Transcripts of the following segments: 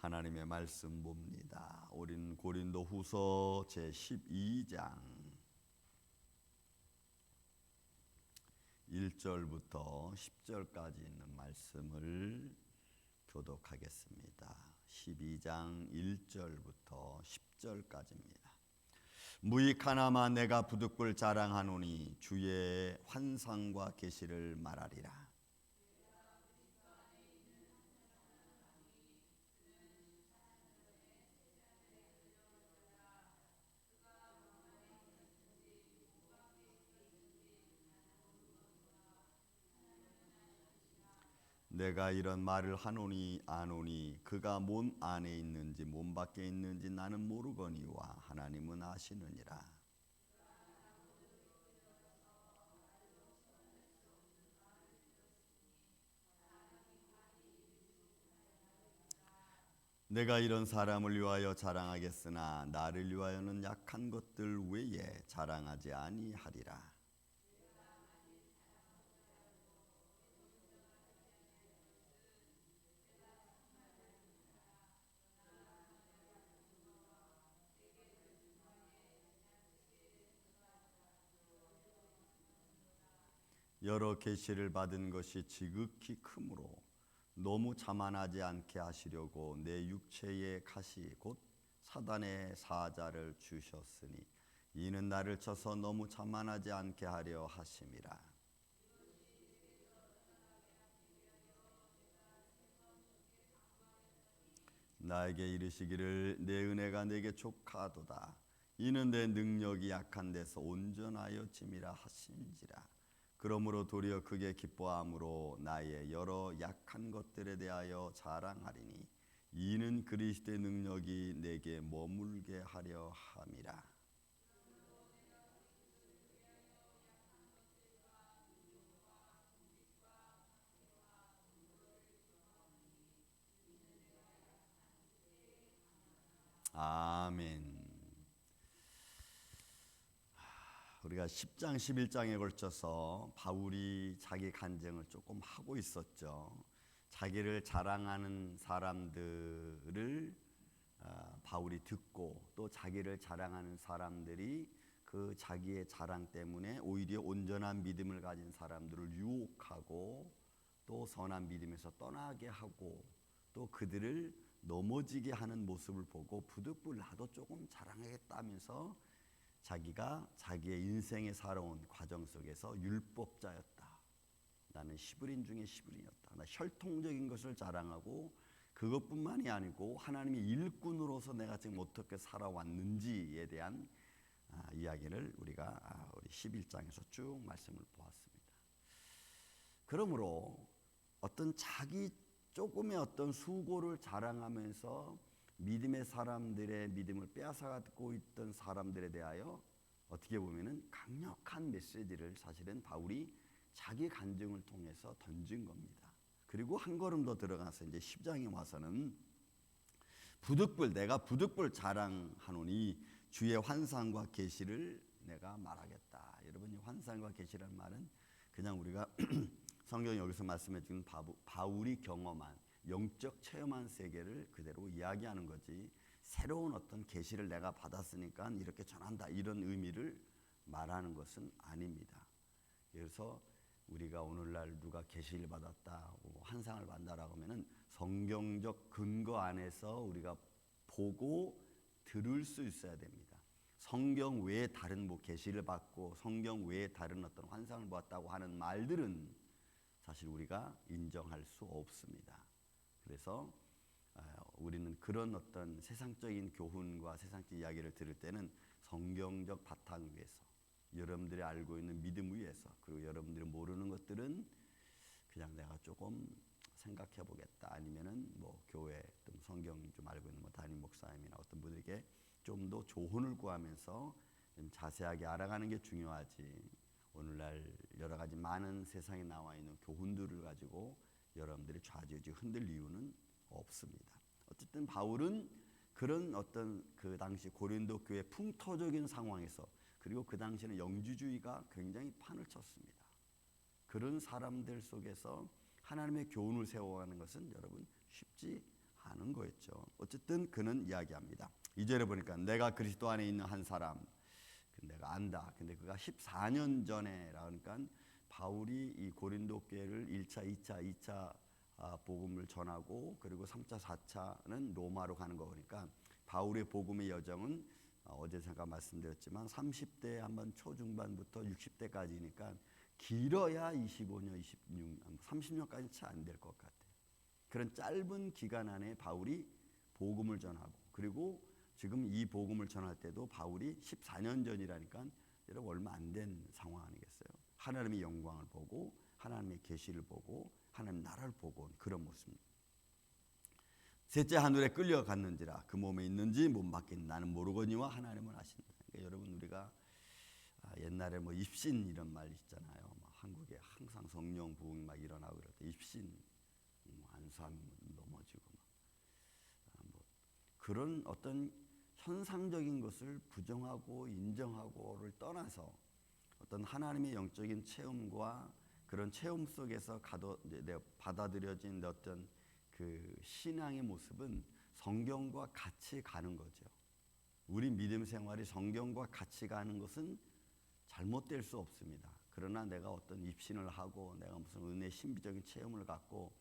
하나님의 말씀 봅니다. 우린 고린도후서 제12장 1절부터 10절까지 있는 말씀을 교독하겠습니다. 12장 1절부터 10절까지입니다. 무익하나마 내가 부득불 자랑하노니 주의 환상과 계시를 말하리라. 내가 이런 말을 하노니 아노니 그가 몸 안에 있는지 몸 밖에 있는지 나는 모르거니와 하나님은 아시느니라. 내가 이런 사람을 위하여 자랑하겠으나 나를 위하여는 약한 것들 외에 자랑하지 아니하리라. 여러 계시를 받은 것이 지극히 크므로 너무 자만하지 않게 하시려고 내 육체의 가시 곧 사단의 사자를 주셨으니 이는 나를 쳐서 너무 자만하지 않게 하려 하심이라. 나에게 이르시기를 내 은혜가 내게 족하도다. 이는 내 능력이 약한 데서 온전하여 짐이라 하신지라. 그러므로 도리어 크게 기뻐함으로 나의 여러 약한 것들에 대하여 자랑하리니 이는 그리스도의 능력이 내게 머물게 하려 함이라. 아멘. 우리가 10장 11장에 걸쳐서 바울이 자기 간증을 조금 하고 있었죠. 자기를 자랑하는 사람들을 바울이 듣고 또 자기를 자랑하는 사람들이 그 자기의 자랑 때문에 오히려 온전한 믿음을 가진 사람들을 유혹하고 또 선한 믿음에서 떠나게 하고 또 그들을 넘어지게 하는 모습을 보고 부득불 나도 조금 자랑하겠다면서 자기가 자기의 인생에 살아온 과정 속에서 율법자였다. 나는 시브린 중에 시브린이었다. 나 혈통적인 것을 자랑하고 그것뿐만이 아니고 하나님의 일꾼으로서 내가 지금 어떻게 살아왔는지에 대한 이야기를 우리가 우리 11장에서 쭉 말씀을 보았습니다. 그러므로 어떤 자기 조금의 어떤 수고를 자랑하면서 믿음의 사람들의 믿음을 빼앗아가고 있던 사람들에 대하여 어떻게 보면은 강력한 메시지를 사실은 바울이 자기 간증을 통해서 던진 겁니다. 그리고 한 걸음 더 들어가서 이제 10장에 와서는 내가 부득불 자랑하노니 주의 환상과 계시를 내가 말하겠다. 여러분 이 환상과 계시라는 말은 그냥 우리가 성경이 여기서 말씀해 주는 바울이 경험한 영적 체험한 세계를 그대로 이야기하는 거지 새로운 어떤 계시를 내가 받았으니까 이렇게 전한다 이런 의미를 말하는 것은 아닙니다. 그래서 우리가 오늘날 누가 계시를 받았다 환상을 받는다라고 하면은 성경적 근거 안에서 우리가 보고 들을 수 있어야 됩니다. 성경 외에 다른 계시를 받고 성경 외에 다른 어떤 환상을 보았다고 하는 말들은 사실 우리가 인정할 수 없습니다. 그래서 우리는 그런 어떤 세상적인 교훈과 세상적 이야기를 들을 때는 성경적 바탕 위에서 여러분들이 알고 있는 믿음 위에서 그리고 여러분들이 모르는 것들은 그냥 내가 조금 생각해 보겠다 아니면은 뭐 교회 또 성경 좀 알고 있는 담임 목사님이나 어떤 분에게 좀 더 조언을 구하면서 좀 자세하게 알아가는 게 중요하지. 오늘날 여러 가지 많은 세상에 나와 있는 교훈들을 가지고 여러분들이 좌지우지 흔들 이유는 없습니다. 어쨌든 바울은 그런 어떤 그 당시 고린도 교회 풍토적인 상황에서 그리고 그 당시에는 영주주의가 굉장히 판을 쳤습니다. 그런 사람들 속에서 하나님의 교훈을 세워가는 것은 여러분 쉽지 하는 거였죠. 어쨌든 그는 이야기합니다. 2절에 보니까 내가 그리스도 안에 있는 한 사람, 내가 안다. 근데 그가 14년 전에, 그러니까 바울이 이 고린도 교회를 1차, 2차 복음을 전하고 그리고 3차, 4차는 로마로 가는 거니까 바울의 복음의 여정은 어제 제가 말씀드렸지만 30대 한번 초중반부터 60대까지니까 길어야 25년, 26년, 30년까지 채 안 될 것 같아요. 그런 짧은 기간 안에 바울이 복음을 전하고 그리고 지금 이 복음을 전할 때도 바울이 14년 전이라니까 여러분 얼마 안 된 상황 아니겠어요? 하나님의 영광을 보고 하나님의 계시를 보고 하나님 나라를 보고 온 그런 모습입니다. 셋째 하늘에 끌려갔는지라 그 몸에 있는지 몸 밖에 나는 모르거니와 하나님은 아신다. 그러니까 여러분 우리가 옛날에 뭐 입신 이런 말 있잖아요. 한국에 항상 성령 부흥 막 일어나고 그럴 때 입신 안수하면 넘어지고 뭐 그런 어떤 현상적인 것을 부정하고 인정하고를 떠나서 어떤 하나님의 영적인 체험과 그런 체험 속에서 받아들여진 어떤 그 신앙의 모습은 성경과 같이 가는 거죠. 우리 믿음 생활이 성경과 같이 가는 것은 잘못될 수 없습니다. 그러나 내가 어떤 입신을 하고 내가 무슨 은혜 신비적인 체험을 갖고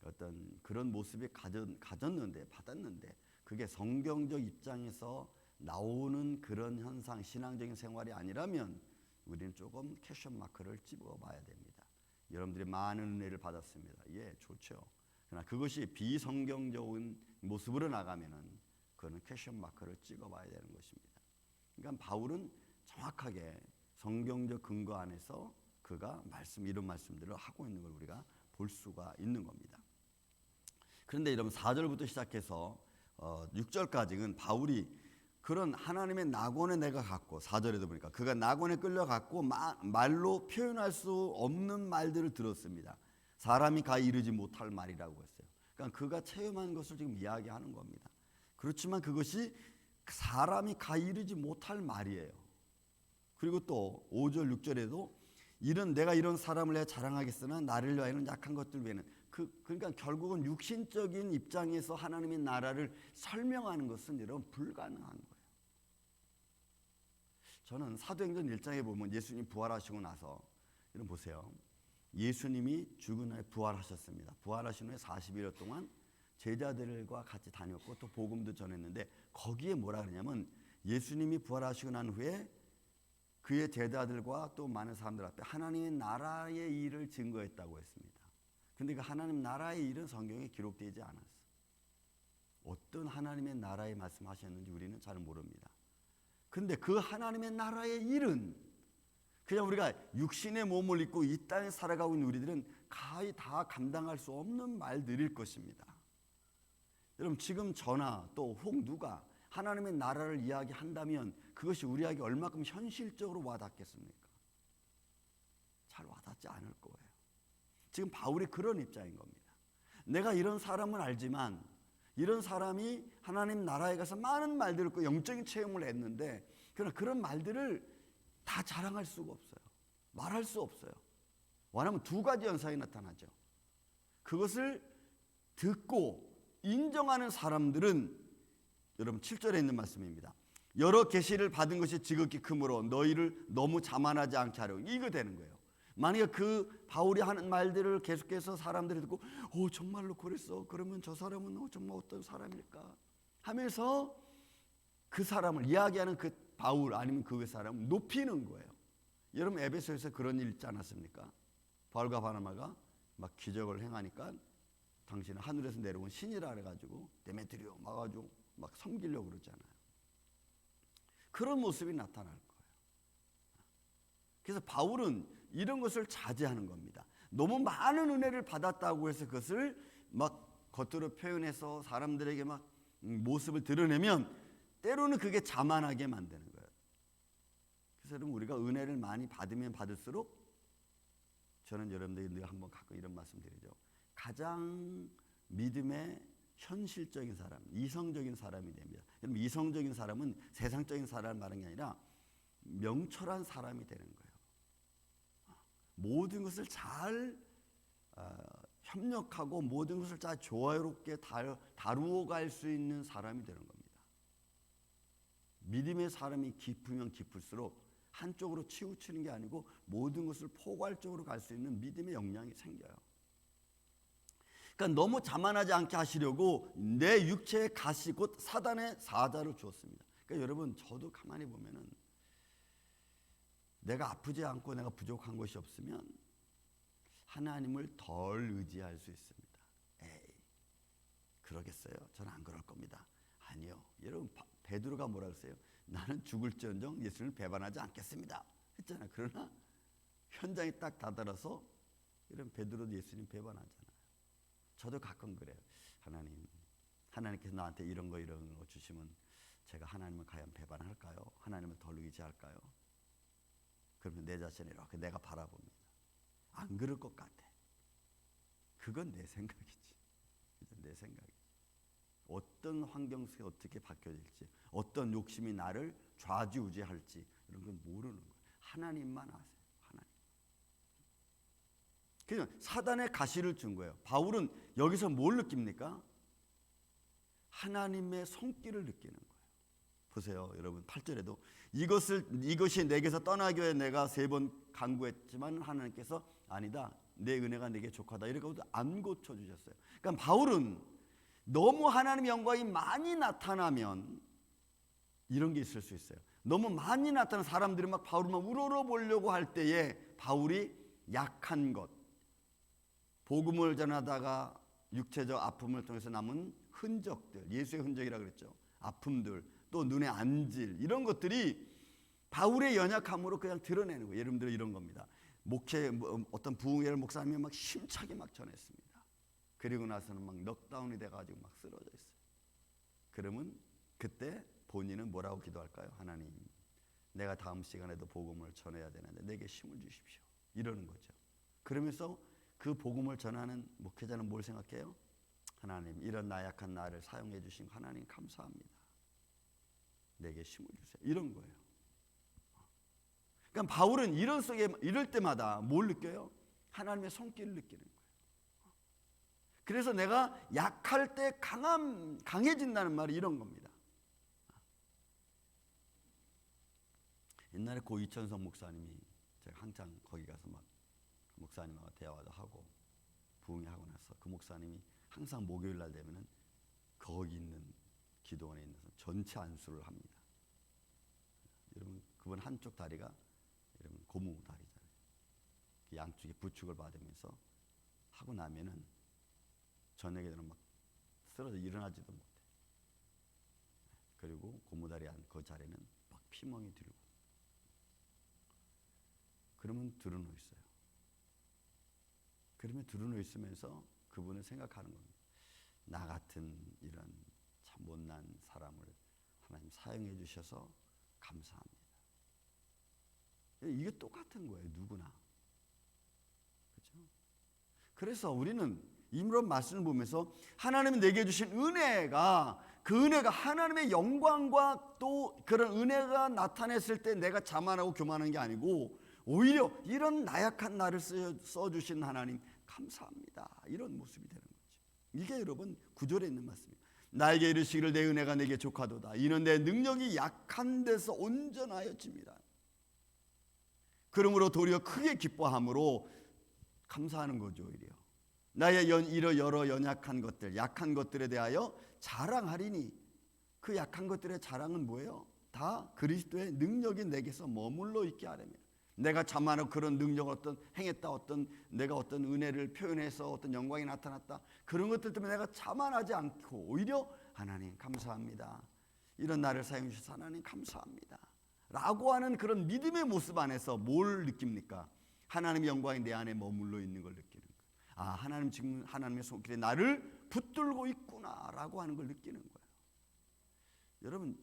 어떤 그런 모습이 받았는데 그게 성경적 입장에서 나오는 그런 현상, 신앙적인 생활이 아니라면 우리는 조금 퀘션 마크를 집어봐야 됩니다. 여러분들이 많은 은혜를 받았습니다. 예, 좋죠. 그러나 그것이 비성경적인 모습으로 나가면은 그거는 퀘션 마크를 찍어봐야 되는 것입니다. 그러니까 바울은 정확하게 성경적 근거 안에서 그가 이런 말씀들을 하고 있는 걸 우리가 볼 수가 있는 겁니다. 그런데 여러분 4절부터 시작해서 6절까지는 바울이 그런 하나님의 낙원에 내가 갔고 4절에도 보니까 그가 낙원에 끌려갔고 말로 표현할 수 없는 말들을 들었습니다. 사람이 가 이르지 못할 말이라고 했어요. 그러니까 그가 체험한 것을 지금 이야기하는 겁니다. 그렇지만 그것이 사람이 가 이르지 못할 말이에요. 그리고 또 5절 6절에도 내가 이런 사람을 내가 자랑하겠으나 나를 위하여는 약한 것들 외에는 그러니까 결국은 육신적인 입장에서 하나님의 나라를 설명하는 것은 여러분 불가능한 거예요. 저는 사도행전 1장에 보면 예수님 부활하시고 나서 여러분 보세요. 예수님이 죽은 후에 부활하셨습니다. 부활하신 후에 40일 동안 제자들과 같이 다녔고 또 복음도 전했는데 거기에 뭐라 그러냐면 예수님이 부활하시고 난 후에 그의 제자들과 또 많은 사람들 앞에 하나님의 나라의 일을 증거했다고 했습니다. 근데 그 하나님 나라의 일은 성경에 기록되지 않았어요. 어떤 하나님의 나라의 말씀하셨는지 우리는 잘 모릅니다. 근데 그 하나님의 나라의 일은 그냥 우리가 육신의 몸을 입고 이 땅에 살아가고 있는 우리들은 거의 다 감당할 수 없는 말들일 것입니다. 여러분 지금 저나 또 혹 누가 하나님의 나라를 이야기한다면 그것이 우리에게 얼마큼 현실적으로 와닿겠습니까? 잘 와닿지 않을 거예요. 지금 바울이 그런 입장인 겁니다. 내가 이런 사람은 알지만 이런 사람이 하나님 나라에 가서 많은 말들을 듣고 영적인 체험을 했는데 그런 말들을 다 자랑할 수가 없어요. 말할 수 없어요. 왜냐하면 두 가지 현상이 나타나죠. 그것을 듣고 인정하는 사람들은 여러분 7절에 있는 말씀입니다. 여러 계시를 받은 것이 지극히 크므로 너희를 너무 자만하지 않게 하려고 이거 되는 거예요. 만약에 그 바울이 하는 말들을 계속해서 사람들이 듣고 정말로 그랬어. 그러면 저 사람은 정말 어떤 사람일까 하면서 그 사람을 이야기하는 그 바울 아니면 그 사람을 높이는 거예요. 여러분 에베소에서 그런 일 있지 않았습니까? 바울과 바나바가 막 기적을 행하니까 당신은 하늘에서 내려온 신이라 그래가지고 데메트리오 막아가지고 막 섬기려고 그러잖아요. 그런 모습이 나타날 거예요. 그래서 바울은 이런 것을 자제하는 겁니다. 너무 많은 은혜를 받았다고 해서 그것을 막 겉으로 표현해서 사람들에게 막 모습을 드러내면 때로는 그게 자만하게 만드는 거예요. 그래서 여러분 우리가 은혜를 많이 받으면 받을수록 저는 여러분들이 늘 한번 가끔 이런 말씀 드리죠. 가장 믿음의 현실적인 사람, 이성적인 사람이 됩니다. 여러분 이성적인 사람은 세상적인 사람을 말하는 게 아니라 명철한 사람이 되는 거예요. 모든 것을 잘 협력하고 모든 것을 잘 조화롭게 다루어 갈 수 있는 사람이 되는 겁니다. 믿음의 사람이 깊으면 깊을수록 한쪽으로 치우치는 게 아니고 모든 것을 포괄적으로 갈 수 있는 믿음의 역량이 생겨요. 그러니까 너무 자만하지 않게 하시려고 내 육체의 가시 곧 사단의 사자를 주었습니다. 그러니까 여러분, 저도 가만히 보면은 내가 아프지 않고 내가 부족한 것이 없으면 하나님을 덜 의지할 수 있습니다. 에이, 그러겠어요? 저는 안 그럴 겁니다. 아니요. 여러분, 베드로가 뭐라 그랬어요? 나는 죽을지언정 예수님을 배반하지 않겠습니다 했잖아요. 그러나 현장에 딱 다다라서 이런 베드로도 예수님 배반하잖아요. 저도 가끔 그래요. 하나님께서 나한테 이런 거 주시면 제가 하나님을 과연 배반할까요? 하나님을 덜 의지할까요? 그러면 내 자신을 이렇게 내가 바라봅니다. 안 그럴 것 같아. 그건 내 생각이지. 내 생각이지. 어떤 환경 속에 어떻게 바뀌어질지, 어떤 욕심이 나를 좌지우지할지 이런 건 모르는 거예요. 하나님만 아세요. 하나님. 그냥 사단의 가시를 준 거예요. 바울은 여기서 뭘 느낍니까? 하나님의 손길을 느끼는 거예요. 보세요, 여러분. 8절에도 이것이 내게서 떠나기 위해 내가 3번 간구했지만 하나님께서 아니다, 내 은혜가 내게 족하다 이렇게 안 고쳐주셨어요. 그러니까 바울은 너무 하나님의 영광이 많이 나타나면 이런 게 있을 수 있어요. 너무 많이 나타나는 사람들이 막 바울을 막 우러러 보려고 할 때에 바울이 약한 것, 복음을 전하다가 육체적 아픔을 통해서 남은 흔적들, 예수의 흔적이라고 그랬죠. 아픔들, 또 눈에 안질, 이런 것들이 바울의 연약함으로 그냥 드러내는 거예요. 예를 들어 이런 겁니다. 어떤 부흥회를 목사님이 막 힘차게 막 전했습니다. 그리고 나서는 막 넉다운이 돼가지고 막 쓰러져 있어요. 그러면 그때 본인은 뭐라고 기도할까요? 하나님, 내가 다음 시간에도 복음을 전해야 되는데 내게 힘을 주십시오. 이러는 거죠. 그러면서 그 복음을 전하는 목회자는 뭘 생각해요? 하나님, 이런 나약한 나를 사용해 주신 하나님 감사합니다. 내게 힘을 주세요. 이런 거예요. 그러니까 바울은 이럴 때마다 뭘 느껴요? 하나님의 손길을 느끼는 거예요. 그래서 내가 약할 때 강해진다는 말이 이런 겁니다. 옛날에 고 이천성 목사님이, 제가 한창 거기 가서 막 목사님하고 대화도 하고 부흥하고 나서 그 목사님이 항상 목요일 날 되면은 거기 있는 기도원에 있는 전체 안수를 합니다. 여러분, 그분 한쪽 다리가 여러분 고무 다리잖아요. 양쪽에 부축을 받으면서 하고 나면은 저녁에 되면 막 쓰러져 일어나지도 못해. 그리고 고무다리 그 자리는 막 피멍이 들고. 그러면 드러누워 있어요. 그러면 드러누워 있으면서 그분은 생각하는 겁니다. 나 같은 이런 참 못난 사람을 하나님 사용해 주셔서 감사합니다. 이게 똑같은 거예요, 누구나. 그렇죠? 그래서 우리는 이런 말씀을 보면서 하나님이 내게 주신 은혜가, 그 은혜가 하나님의 영광과 또 그런 은혜가 나타냈을 때 내가 자만하고 교만한 게 아니고 오히려 이런 나약한 나를 써주신 하나님 감사합니다, 이런 모습이 되는 거죠. 이게 여러분 9절에 있는 말씀입니다. 나에게 이르시기를 내 은혜가 내게 족하도다. 이는 내 능력이 약한 데서 온전하여집니다. 그러므로 도리어 크게 기뻐함으로 감사하는 거죠. 오히려 나의 여러 연약한 것들, 약한 것들에 대하여 자랑하리니, 그 약한 것들의 자랑은 뭐예요? 다 그리스도의 능력이 내게서 머물러 있게 하려면, 내가 자만하고 그런 능력을 행했다, 내가 어떤 은혜를 표현해서 어떤 영광이 나타났다, 그런 것들 때문에 내가 자만하지 않고 오히려 하나님 감사합니다, 이런 나를 사용해 주셔서 하나님 감사합니다 라고 하는 그런 믿음의 모습 안에서 뭘 느낍니까? 하나님의 영광이 내 안에 머물러 있는 걸 느끼는 거예요. 아, 하나님 지금 하나님의 손길에 나를 붙들고 있구나라고 하는 걸 느끼는 거예요. 여러분,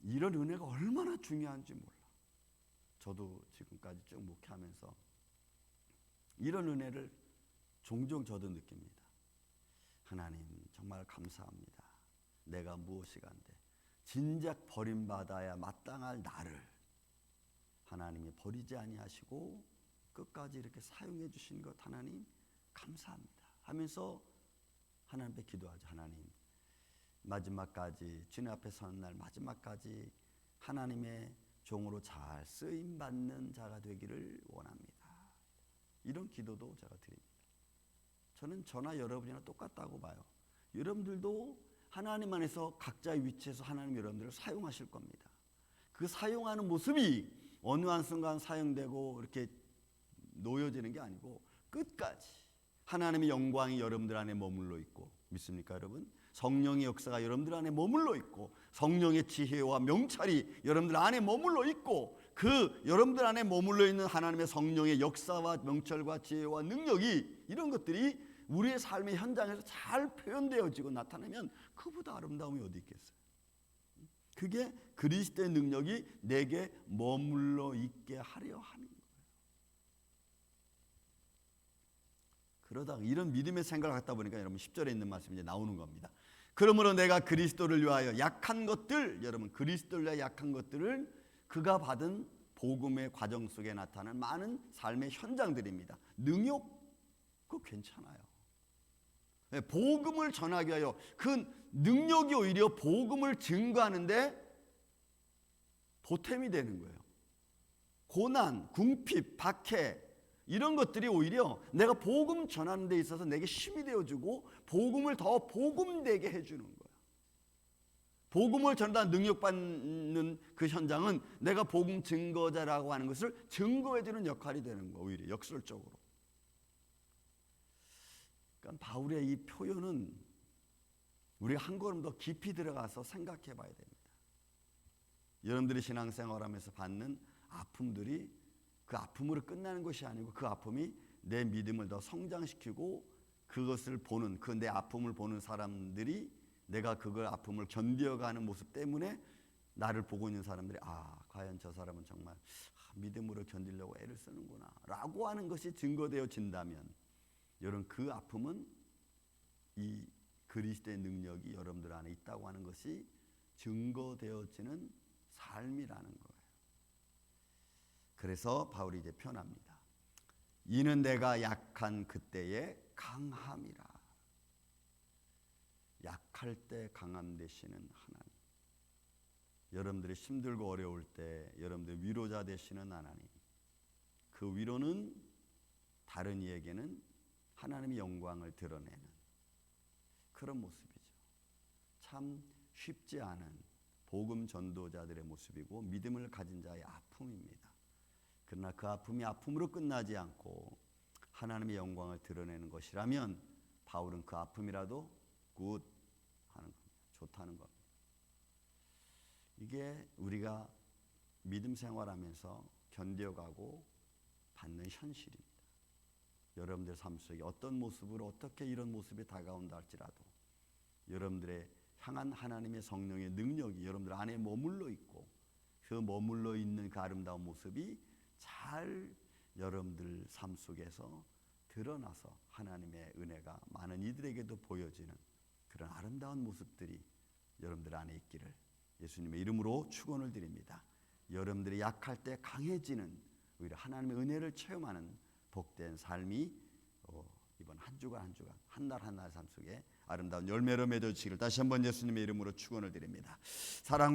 이런 은혜가 얼마나 중요한지 몰라. 저도 지금까지 쭉 목회하면서 이런 은혜를 종종 저도 느낍니다. 하나님 정말 감사합니다. 내가 무엇이간데 진작 버림받아야 마땅할 나를 하나님이 버리지 아니하시고 끝까지 이렇게 사용해 주신 것 하나님 감사합니다 하면서 하나님 앞에 기도하죠. 하나님, 마지막까지 주님 앞에 서는 날 마지막까지 하나님의 종으로 잘 쓰임받는 자가 되기를 원합니다. 이런 기도도 제가 드립니다. 저는 저나 여러분이나 똑같다고 봐요. 여러분들도 하나님 안에서 각자의 위치에서 하나님 여러분들을 사용하실 겁니다. 그 사용하는 모습이 어느 한순간 사용되고 이렇게 놓여지는 게 아니고 끝까지 하나님의 영광이 여러분들 안에 머물러 있고, 믿습니까 여러분? 성령의 역사가 여러분들 안에 머물러 있고, 성령의 지혜와 명찰이 여러분들 안에 머물러 있고, 그 여러분들 안에 머물러 있는 하나님의 성령의 역사와 명찰과 지혜와 능력이, 이런 것들이 우리의 삶의 현장에서 잘 표현되어지고 나타나면 그보다 아름다움이 어디 있겠어요? 그게 그리스도의 능력이 내게 머물러 있게 하려 하는 거예요. 그러다가 이런 믿음의 생각을 갖다 보니까 여러분 10절에 있는 말씀이 이제 나오는 겁니다. 그러므로 내가 그리스도를 위하여 약한 것들, 여러분 그리스도를 위하여 약한 것들을 그가 받은 복음의 과정 속에 나타나는 많은 삶의 현장들입니다. 능욕, 그거 괜찮아요. 복음을 전하기 위하여 그 능력이 오히려 복음을 증거하는데 보탬이 되는 거예요. 고난, 궁핍, 박해, 이런 것들이 오히려 내가 복음 전하는 데 있어서 내게 힘이 되어주고 복음을 더 복음되게 해주는 거예요. 복음을 전하다 능력받는 그 현장은 내가 복음 증거자라고 하는 것을 증거해주는 역할이 되는 거예요. 오히려 역설적으로. 그러니까 바울의 이 표현은 우리가 한 걸음 더 깊이 들어가서 생각해 봐야 됩니다. 여러분들이 신앙생활하면서 받는 아픔들이 그 아픔으로 끝나는 것이 아니고, 그 아픔이 내 믿음을 더 성장시키고, 그것을 보는, 그 내 아픔을 보는 사람들이 내가 그걸 아픔을 견뎌가는 모습 때문에 나를 보고 있는 사람들이 과연 저 사람은 정말 믿음으로 견디려고 애를 쓰는구나 라고 하는 것이 증거되어진다면, 여러분 그 아픔은 이 그리스도의 능력이 여러분들 안에 있다고 하는 것이 증거되어지는 삶이라는 거예요. 그래서 바울이 이제 표현합니다. 이는 내가 약한 그때에 강함이라. 약할 때 강함 되시는 하나님. 여러분들이 힘들고 어려울 때 여러분들 위로자 되시는 하나님. 그 위로는 다른 이에게는 하나님의 영광을 드러내는 그런 모습이죠. 참 쉽지 않은 복음 전도자들의 모습이고 믿음을 가진 자의 아픔입니다. 그러나 그 아픔이 아픔으로 끝나지 않고 하나님의 영광을 드러내는 것이라면 바울은 그 아픔이라도 굿 하는 겁니다. 좋다는 겁니다. 이게 우리가 믿음 생활하면서 견뎌가고 받는 현실입니다. 여러분들 삶 속에 어떤 모습으로 어떻게 이런 모습이 다가온다 할지라도 여러분들의 향한 하나님의 성령의 능력이 여러분들 안에 머물러 있고, 그 머물러 있는 그 아름다운 모습이 잘 여러분들 삶 속에서 드러나서 하나님의 은혜가 많은 이들에게도 보여지는 그런 아름다운 모습들이 여러분들 안에 있기를 예수님의 이름으로 축원을 드립니다. 여러분들이 약할 때 강해지는, 오히려 하나님의 은혜를 체험하는 복된 삶이 이번 한 주간 한 주간, 한 날 한 날 삶 속에 아름다운 열매로 맺어지기를 다시 한번 예수님의 이름으로 축원을 드립니다. 사랑과